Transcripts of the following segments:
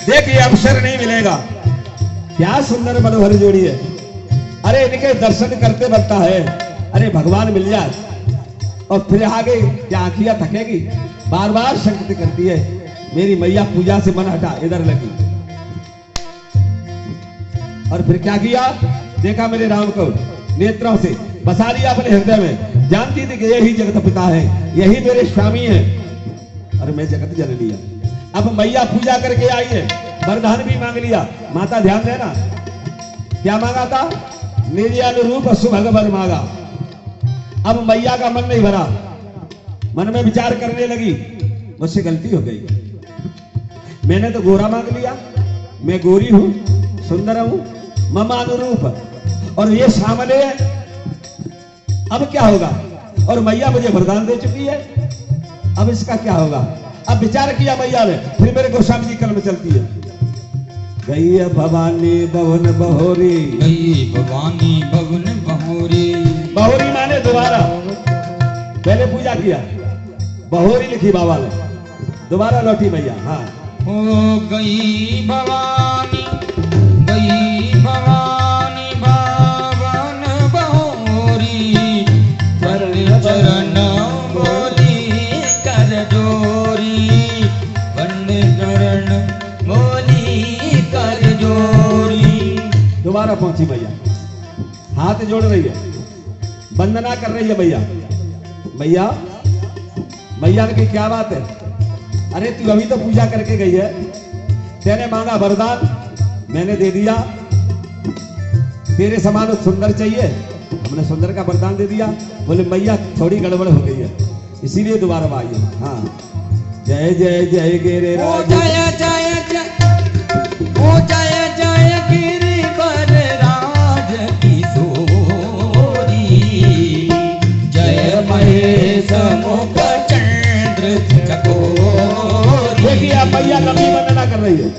देख ये अवसर नहीं मिलेगा। क्या सुंदर मनोहर जोड़ी है। अरे इनके दर्शन करते बनता है। अरे भगवान मिल जाए और फिर आगे क्या आंखियां थकेगी, बार बार संकेत करती है मेरी मैया पूजा से मन हटा, इधर लगी। और फिर क्या किया, देखा मेरे राम को नेत्रों से बसा लिया अपने हृदय में। जानती थी कि यही जगत पिता है, यही मेरे स्वामी है और मैं जगत जननी है। अब मैया पूजा करके आई है, वरदान भी मांग लिया। माता ध्यान देना, क्या मांगा था, निज अनुरूप सुभग वर मांगा। अब मैया का मन नहीं भरा, मन में विचार करने लगी मुझसे गलती हो गई। मैंने तो गोरा मांग लिया, मैं गोरी हूं, सुंदर हूं, मम अनुरूप, और ये सामने है। अब क्या होगा, और मैया मुझे वरदान दे चुकी है, अब इसका क्या होगा। अब विचार किया मैया ने, फिर मेरे गोस्वामी जी कल में चलती है। गई है भवानी भवन बहोरी, गई भवानी भवन बहोरी। बहोरी माने दोबारा, पहले पूजा किया, बहोरी लिखी बाबा ने, दोबारा लौटी मैया। हाँ, हो गई भवानी, गई भवानी भवन बहोरी। चरण बोली कर जोरी, चरण बोली कर जोरी। दोबारा पहुंची मैया, हाथ जोड़ रही है, वंदना कर रही है मैया। मैया, मैया ने कही क्या बात है, अरे तू अभी तो पूजा करके गई है, तेने मांगा वरदान, मैंने दे दिया। तेरे समान सुंदर चाहिए, हमने सुंदर का वरदान दे दिया। बोले मैया थोड़ी गड़बड़ हो गई है, इसीलिए दोबारा आई है। हाँ, जय जय जय गिरे ओ जय जय जय, ओ जय जय गिरिवर राज किशोरी। जय महेश मुख चंद्र चकोरी। देखिए आप मैया लंबी वंदना कर रही है।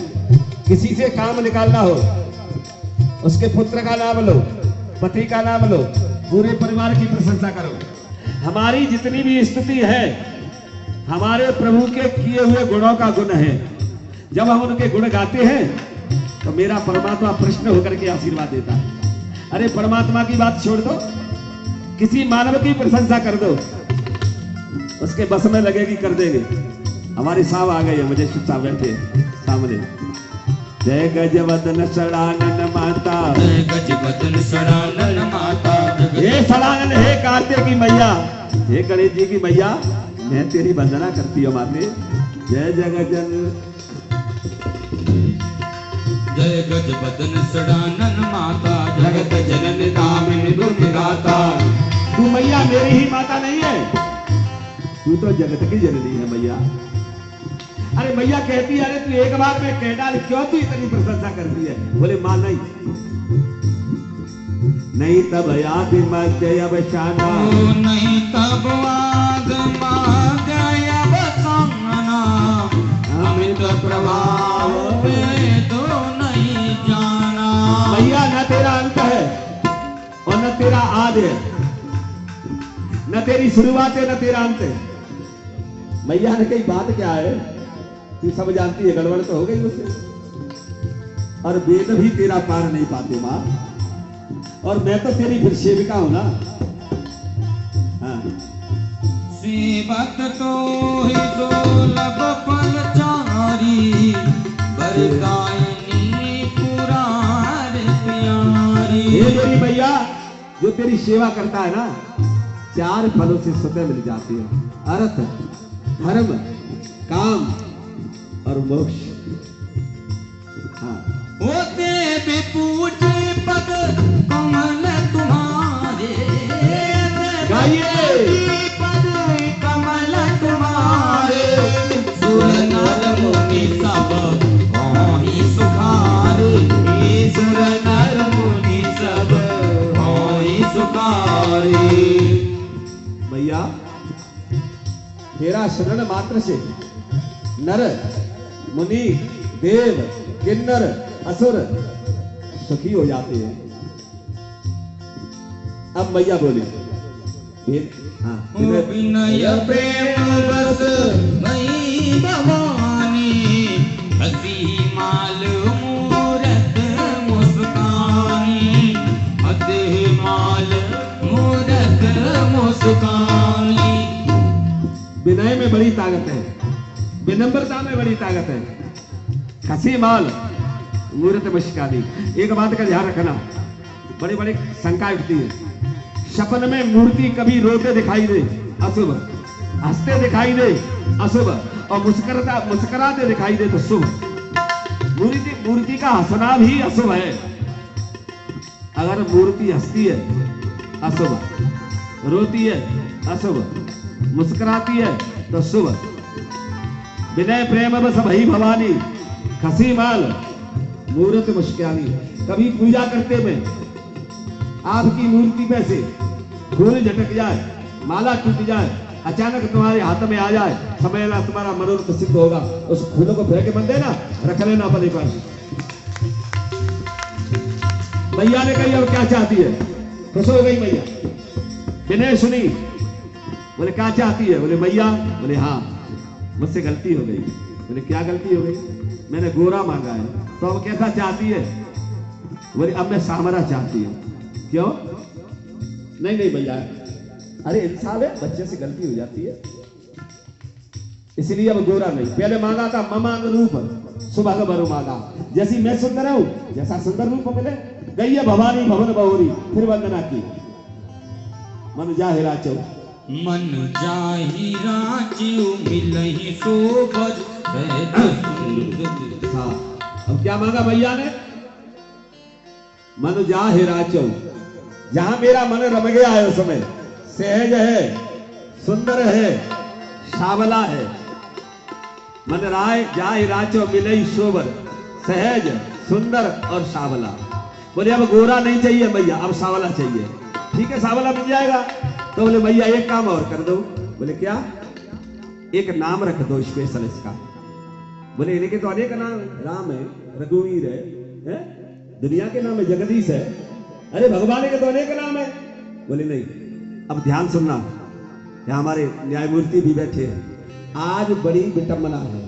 किसी से काम निकालना हो, उसके पुत्र का नाम लो, पति का नाम लो, पूरे परिवार की प्रशंसा करो। हमारी जितनी भी स्तुति है हमारे प्रभु के किए हुए गुणों का गुण है। जब हम उनके गुण गाते हैं तो मेरा परमात्मा प्रश्न होकर के आशीर्वाद देता है। अरे परमात्मा की बात छोड़ दो, किसी मानव की प्रशंसा कर दो, उसके बस में लगेगी, कर देंगे। हमारे साहब आ गए हैं, मुझे चुपचाप बैठे सामने। जय गजवदन सड़ानन माता, जय गजवदन सड़ानन माता। हे सड़ानन, हे कार्तिक की मैया, हे गणेश जी की मैया, मैं तेरी वंदना करती हूँ माते। जय जगजन, जय गजवदन सड़ानन माता, जगत जननी दामिनी दुर्गाता। तू मैया मेरी ही माता नहीं है, तू तो जगत की जननी है मैया। अरे मैया कहती है, अरे तू एक बार में कह डाल, क्यों तू इतनी प्रशंसा करती है। बोले मां नहीं, नहीं तब याद मध्य अवसाना, नहीं तब वाद मध्य अवसाना। अमित प्रभाव वेदो नहीं जाना। मैया न तेरा अंत है और न तेरा आदि है, न तेरी शुरुआत है न तेरा अंत है। मैया ने कही बात क्या है, तू सब जानती है, गड़बड़ तो हो गई उससे। और वेद भी तेरा पार नहीं पाते मां, और मैं तो तेरी फिर सेविका हूं ना। हाँ, सेवक तो ही दुर्लभ फलचारी। बरदायिनी पुरार प्यारी। ये मेरी मैया जो तेरी सेवा करता है ना, 4 फलों से स्वतः मिल जाती है, अर्थ, धर्म, काम और मोक्ष। हाँ, होते भी पूजे पद कमल तुम्हारे। गाइए, पद कमल तुम्हारे। सुर नर मुनि सब होहि सुखारे। सुर नर मुनि सब होहि सुखारे। मैया तेरा शरण मात्र से नर मुनि देव किन्नर असुर सुखी हो जाते हैं। अब मैया बोली, हाँ, विनय प्रेम बस भई भवानी। हसी माल मूरत मुस्कानी, हसी माल मूरत मुस्कानी। विनय में बड़ी ताकत है, विनम्रता में बड़ी ताकत है। खसी माल मूर्त मुस्कानी। एक बात का ध्यान रखना, बड़ी बड़ी शंका उठती है। सपन में मूर्ति कभी रोते दिखाई दे अशुभ, हंसते दिखाई दे अशुभ, और मुस्कुराते दिखाई दे तो शुभ। मूर्ति का हंसना भी अशुभ है। अगर मूर्ति हंसती है अशुभ, रोती है अशुभ, मुस्कुराती है तो शुभ। विनय प्रेम बस भई भवानी, खसी माल मूर्त मुस्कानी। कभी पूजा करते में आपकी मूर्ति पे से फूल झटक जाए, माला टूट जाए, अचानक तुम्हारे हाथ में आ जाए, समझना तुम्हारा मनोरथ सिद्ध होगा। उस फूलों को फेंक मत देना, रख लेना अपने पास। मैया ने कही अब क्या चाहती है? खुश हो गई मैया, विनय सुनी। बोले क्या चाहती है? बोले मैया। बोले हाँ मुझसे गलती हो गई। बोले क्या गलती हो गई? मैंने गोरा मांगा है। तो अब कैसा चाहती है? बोले अब मैं सामरा चाहती हूँ। क्यों? नहीं भैया, अरे इंसान है, बच्चे से गलती हो जाती है, इसलिए अब गोरा नहीं। पहले मांगा था ममांग रूप सुबह बरु मांगा, जैसी मैं सुंदर हूं जैसा सुंदर रूप मिले। गई है भवानी भवन बहुरी, फिर वंदना की। मन जाहि राचो, मन जाहि राचो मिलहि सोबर। हाँ, अब क्या मांगा भैया ने? मन जाहि राचो, जहां मेरा मन रम गया है उस समय, सहज है, सुंदर है, सावला है। मन राय जाहि राचो मिलई सोबर, सहज, सुंदर और सावला। बोले अब गोरा नहीं चाहिए भैया, अब सावला चाहिए। ठीक है सावला मिल जाएगा। तो बोले भैया एक काम और कर दो। बोले क्या? एक नाम रख दो स्पेशल इसका। बोले इनके तो अनेक नाम, राम है, रघुवीर है, दुनिया के नाम है, जगदीश है। अरे भगवान के तो अनेक नाम है। बोले नहीं, अब ध्यान सुनना, यहाँ हमारे न्यायमूर्ति भी बैठे हैं। आज बड़ी विटंबना है,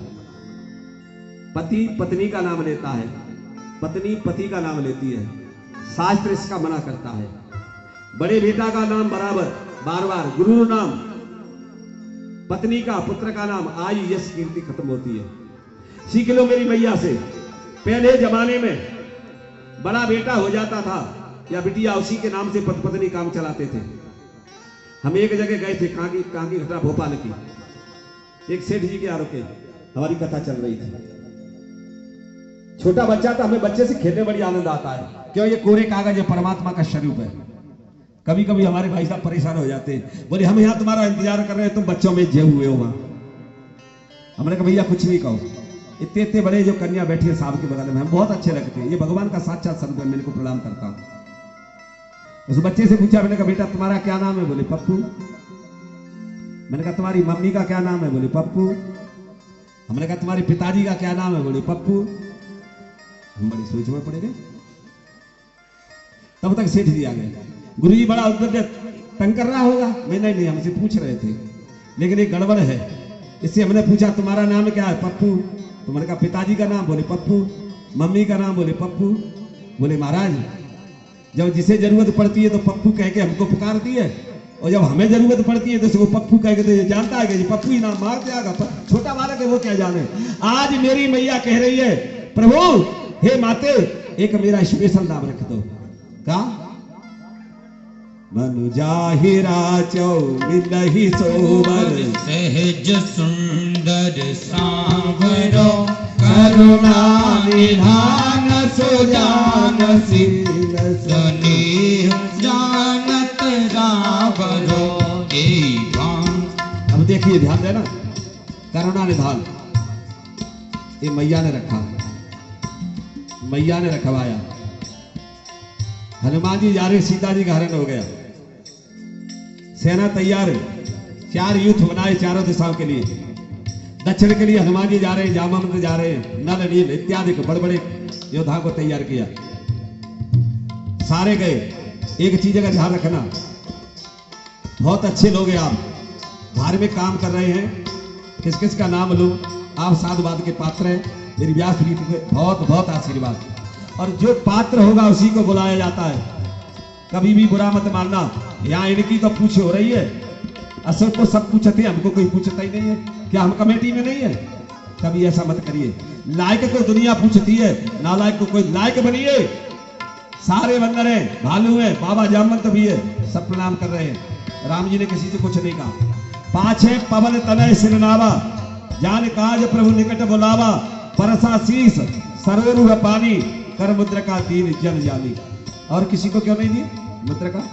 पति पत्नी का नाम लेता है, पत्नी पति का नाम लेती है। शास्त्र इसका मना करता है। बड़े बेटा का नाम बराबर बार बार, गुरु नाम, पत्नी का, पुत्र का नाम, आयु यश कीर्ति खत्म होती है। सीख लो मेरी मैया से। पहले जमाने में बड़ा बेटा हो जाता था या बिटिया, उसी के नाम से पति पत्नी काम चलाते थे। हम एक जगह गए थे, कांगी घटा भोपाल की, एक सेठ जी के यहाँ रुके, हमारी कथा चल रही थी। छोटा बच्चा था, हमें बच्चे से खेलने बड़ी आनंद आता है। क्यों? ये कोरे कागज है, परमात्मा का स्वरूप है। कभी कभी हमारे भाई साहब परेशान हो जाते हैं, बोले हम यहाँ तुम्हारा इंतजार कर रहे हैं, तुम बच्चों में जे हुए हो वहां। हमने कहा भैया कुछ नहीं कहो, इतने इतने बड़े जो कन्या बैठी है साहब के बगल में, हम बहुत अच्छे लगते हैं, ये भगवान का साक्षात स्वरूप है, मैं इनको प्रणाम करता हूँ। उस बच्चे से पूछा, मैंने कहा बेटा तुम्हारा क्या नाम है? बोले पप्पू। मैंने कहा तुम्हारी मम्मी का क्या नाम है? बोले पप्पू। हमने कहा तुम्हारे पिताजी का क्या नाम है? बोले पप्पू। हम बड़ी सोच में पड़े गए। तब तक सेठ जी आ गए। गुरुजी बड़ा उद्दंड तंग कर रहा होगा। मैं नहीं, हमसे पूछ रहे थे, लेकिन एक गड़बड़ है। इससे हमने पूछा तुम्हारा नाम क्या है? पप्पू। तुम्हारे का पिताजी का नाम? बोले पप्पू। मम्मी का नाम? बोले पप्पू। बोले महाराज, जब जिसे जरूरत पड़ती है तो पप्पू कह के हमको पुकारती है, और जब हमें जरूरत पड़ती है तो उसको पप्पू कह के, तो ये जानता है कि पप्पू ही नाम मार देगा, छोटा बालक है वो क्या जाने। आज मेरी मैया कह रही है, प्रभु हे माते, एक मेरा स्पेशल नाम रख दो। का? मनु जाहि राचो मिलहि सोबर, सहज सुंदर सांवरो, करुणा निधान सुजानसी, स्नेह जानत रावरो। अब देखिए ध्यान देना, करुणा निधान ये मैया ने रखा, मैया ने रखवाया। हनुमान जी जा रहे, सीता जी का हरण हो गया, सेना तैयार है, 4 युद्ध बनाए चारों दिशाओं के लिए। दक्षिण के लिए हनुमान जी जा रहे हैं, जामवंत जा रहे हैं, नल नील इत्यादि को बड़े बड़े योद्धाओं को तैयार किया। सारे गए। एक चीज का ध्यान रखना, बहुत अच्छे लोग हैं आप, धार्मिक काम कर रहे हैं, किस किस का नाम लो, आप साधुवाद के पात्र हैं, मेरी व्यास रीति को बहुत बहुत आशीर्वाद। और जो पात्र होगा उसी को बुलाया जाता है, कभी भी बुरा मत मानना। यहाँ इनकी तो पूछ हो रही है, अशोक को सब पूछते, हमको कोई पूछता ही नहीं है, क्या हम कमेटी में नहीं है? कभी ऐसा मत करिए। लायक को दुनिया पूछती है, नालायक को कोई लायक बनिए। सारे बंदर हैं, भालू हैं, बाबा जामवंत भी है, सब प्रणाम कर रहे हैं। राम जी ने किसी से कुछ नहीं कहा। पाछे पवन तनय सिरनावा, जान काज प्रभु निकट बुलावा, परसा शीस सरोरुह पानी, कर मुद्र का दीन जन जानी। और किसी को क्यों नहीं दी मुद्र का?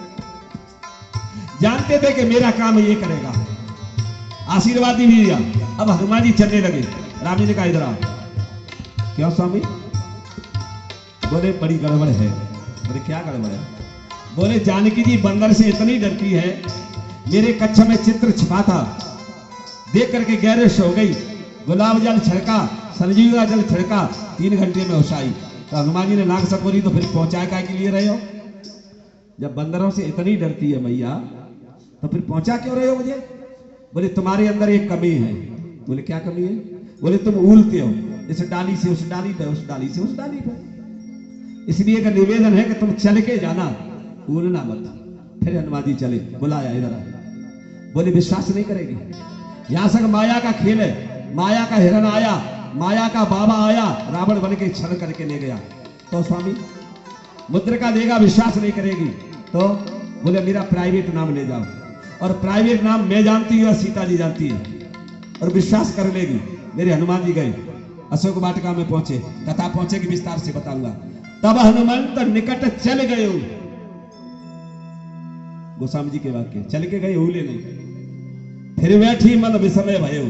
जानते थे कि मेरा काम ये करेगा, आशीर्वाद भी दिया। अब हनुमान जी चलने लगे। राम जी ने कहा इधर आओ। क्यों स्वामी? बोले बड़ी गड़बड़ है। बोले क्या गड़बड़ है? बोले जानकी जी बंदर से इतनी डरती है, मेरे कच्छ में चित्र छिपा था, देख करके गैरिश हो गई, गुलाब जल छिड़का, संजीव का जल छिड़का, 3 घंटे में होश आई। तो हनुमान जी ने नाक सपोरी, तो फिर पहुंचाए काय के लिए रहे हो? जब बंदरों से इतनी डरती है मैया, तो फिर पहुंचा क्यों रहे हो मुझे? बोले तुम्हारे अंदर एक कमी है। बोले क्या कमी है? बोले तुम उलते हो, इस डाली से उस डाली पे, उस डाली से उस डाली पे। इसलिए का निवेदन है कि तुम चल के जाना, उलना मत। फिर हनुमान जी चले, बुलाया इधर आ। बोले विश्वास नहीं करेगी, यहां से माया का खेल है, माया का हिरण आया, माया का बाबा आया, रावण बन के छल करके ले गया। तो स्वामी मुद्रिका देगा, विश्वास नहीं करेगी। तो बोले मेरा प्राइवेट नाम ले जाओ। और प्राइवेट नाम मैं जानती हूँ और सीता जी जानती है, और विश्वास कर लेगी। मेरे हनुमान जी गए, अशोक वाटिका में पहुंचे, कथा पहुंचेगी विस्तार से बताऊंगा। तब हनुमंत निकट चल गए। गोस्वामी जी के वाक्य, चल के गए उले नहीं। फिर बैठी मन विषमय भयो,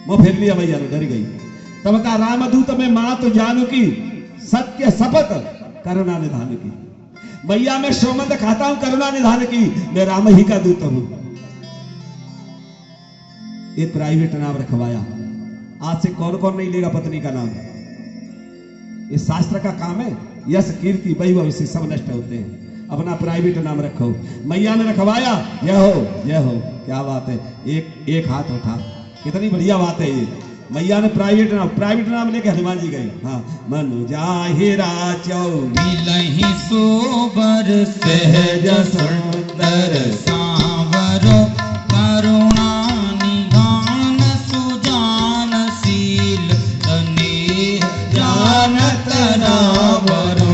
वो फिर लिया भैया ने, डर गई। तब का रामदूत में मां तो जानू की, सत्य शपथ करुणा निधान की। भैया मैं सोमंद खाता हूं करुणा निधान की, मैं राम ही का दूत हूं। ये प्राइवेट नाम रखवाया। आज से कौन कौन नहीं लेगा पत्नी का नाम? ये शास्त्र का काम है। यश कीर्ति वैभव से सब नष्ट होते हैं। अपना प्राइवेट नाम रखो। मैया ने रखवाया, यह हो। क्या बात है, एक हाथ उठा, कितनी बढ़िया बात है ये। मैया ने प्राइवेट नाम लेके हनुमान जी गए। हाँ, मनु जाहिरा मिलहि सोबर सहज सुंदर सांवरो, करुणा निधान सुजानशील, स्नेह जानत रावरो,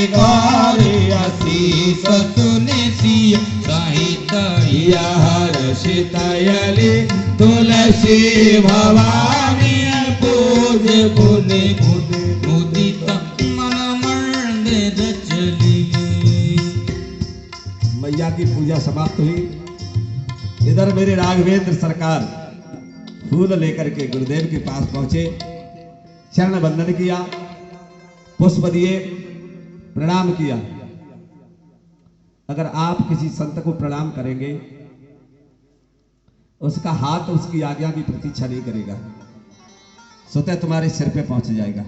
गौरी असीस सुनिसी, सहित हर्षितयलि, तुलसी भवानी पूज गुनि मुदित मन मंदिर चली। मैया की पूजा समाप्त हुई। इधर मेरे राघवेंद्र सरकार फूल लेकर के गुरुदेव के पास पहुंचे, चरण वंदन किया, पुष्प दिए, प्रणाम किया। अगर आप किसी संत को प्रणाम करेंगे, उसका हाथ उसकी आज्ञा की प्रतीक्षा नहीं करेगा, स्वतः तुम्हारे सिर पे पहुंच जाएगा।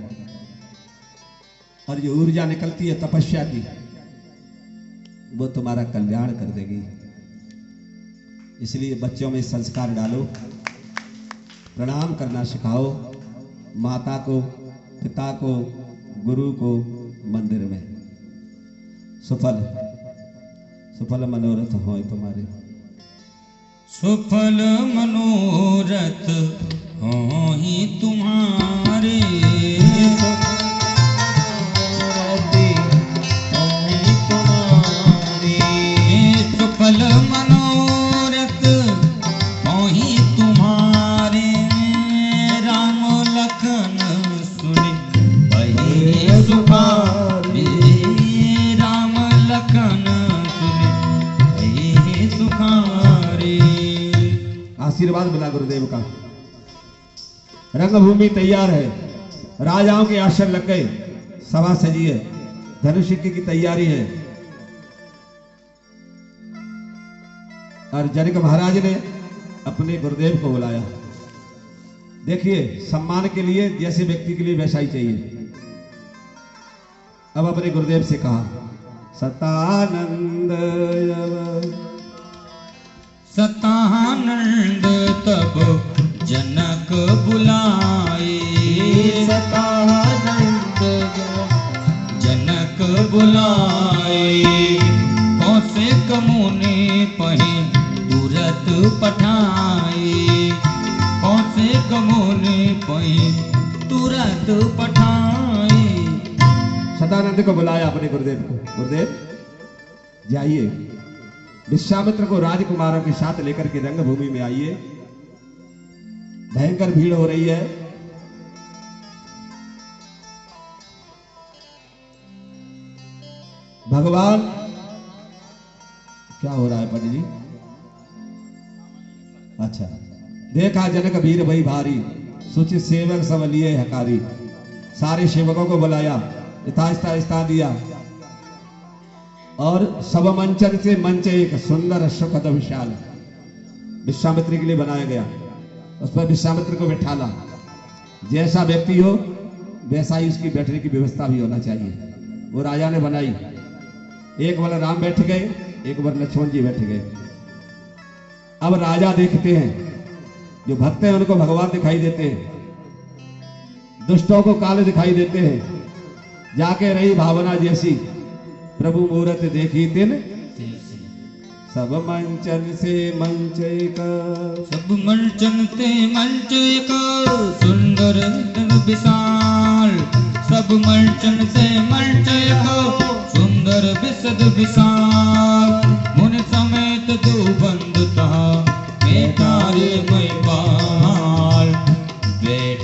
और जो ऊर्जा निकलती है तपस्या की, वो तुम्हारा कल्याण कर देगी। इसलिए बच्चों में संस्कार डालो, प्रणाम करना सिखाओ, माता को, पिता को, गुरु को, मंदिर में। सुफल मनोरथ हो तुम्हारे, सुफल मनोरथ होहि तुम्हारे, सुफल मनोरथ होहि तुम्हारे, राम लखन सुनि बही सुखारे, राम लखन सुनि बही सुखारे। आशीर्वाद मिला गुरुदेव का। रंगभूमि तैयार है, राजाओं के आसन लग गए, सभा सजी है, धनुष यज्ञ की तैयारी है। और जनक महाराज ने अपने गुरुदेव को बुलाया। देखिए, सम्मान के लिए जैसे व्यक्ति के लिए वैसा ही चाहिए। अब अपने गुरुदेव से कहा, सतानंद सतानंद तब जनक बुलाए सतानंद जनक बुलाए कौसे कमुने पहे तुरत पठाए कौसे कमुने पहे तुरत पठाए। सदानंद को बुलाया अपने गुरुदेव को, गुरुदेव जाइए विश्वामित्र को राजकुमारों के साथ लेकर के रंगभूमि में आइए, भयंकर भीड़ हो रही है। भगवान क्या हो रहा है पंडित जी? अच्छा, देखा जनक वीर भई भारी सुचित सेवक सब लिए हकारी, सारे सेवकों को बुलाया, यथास्था दिया और सब मंचन से मंच एक सुंदर सुखद विशाल विश्वामित्र के लिए बनाया गया। उस पर विश्वामित्र को बिठाला, जैसा व्यक्ति हो वैसा ही उसकी बैठने की व्यवस्था भी होना चाहिए। वो राजा ने बनाई, एक बार राम बैठ गए, एक बार लक्ष्मण जी बैठ गए। अब राजा देखते हैं, जो भक्त हैं उनको भगवान दिखाई देते हैं, दुष्टों को काले दिखाई देते हैं। जाके रही भावना जैसी प्रभु मूरत देखी तिन सब मंचन से मंच का, सब मंचन से मंच का सुंदर विशाल, सब मंचन से मंच का सुंदर विशद विशाल।